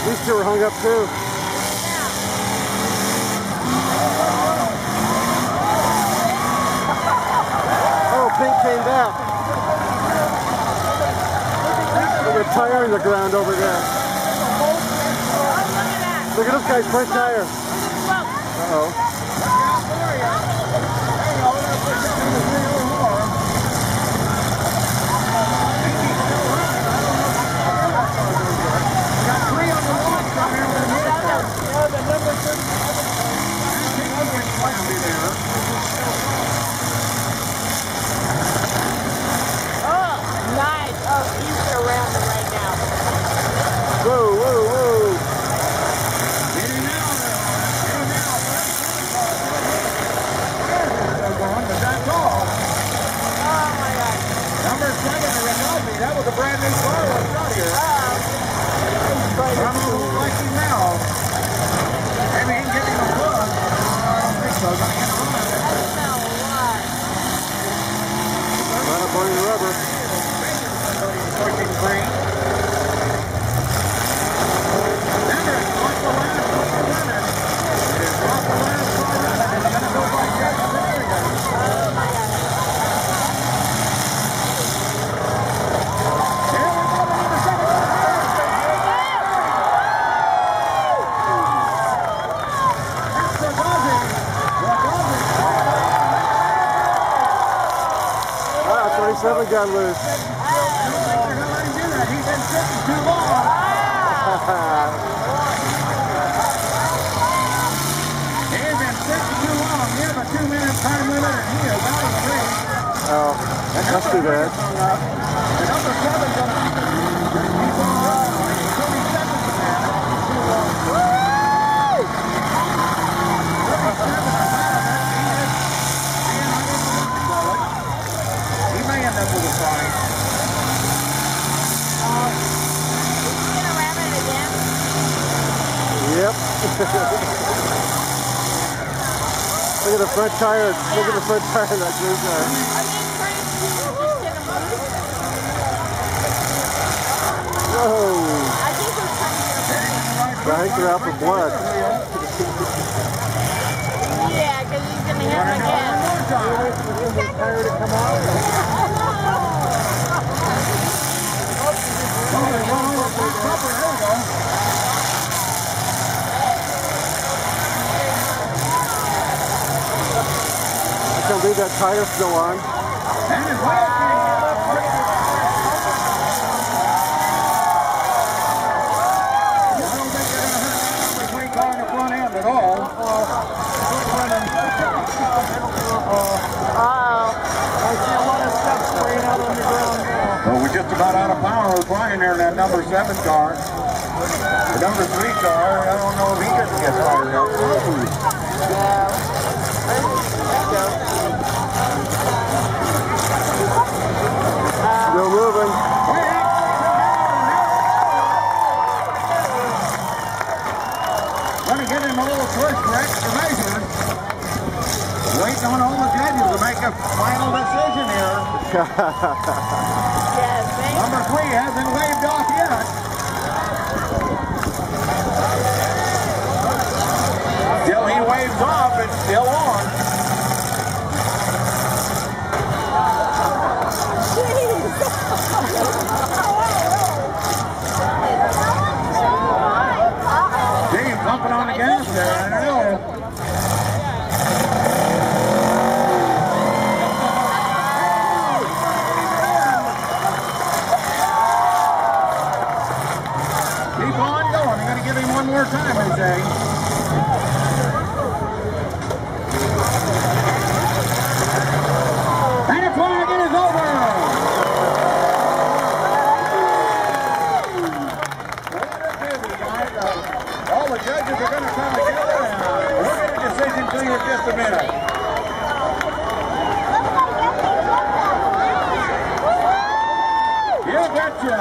These two were hung up too. Oh, pink came back. Look at a tire in the ground over there. Look at this guy's front tire. Uh-oh. Whoa, whoa, whoa. But that's all. Oh my God. Number 7 in Rinaldi. That was a brand new car that's out here. I don't know who likes him now. Maybe he can give him a plug. I don't think so. Gonna get a run. I smell what? Right up on the rubber. Pushing green. Wow, 27 got loose. He's been sitting too long. He's been sitting too long. We have a 2-minute time limit and he is out of the race. Oh, that must be bad. The number 7's going to keep on running. He's 30 seconds from that. He may end up with a prize. Yep. Look at the front tire. Look at the front tire of that green car. Whoa. I think they're out for blood. Yeah, because he's going to hit him again. The tire to come out. I can't believe that tire's still on. Well, we're just about out of power. We're flying there in that number 7 car. The number 3 car, I don't know if he doesn't get fired up. Still moving. Going to give him a little push for extra measure. Waiting on all the judges to make a final decision here. Number 3 hasn't waved off yet. Till he waves off, it's still on. Dave bumping on the gas there, I don't know. Keep on going. They're going to give him one more time, they say. And the flag is over. All the judges are going to come together and we'll get a decision to you in just a minute. You betcha.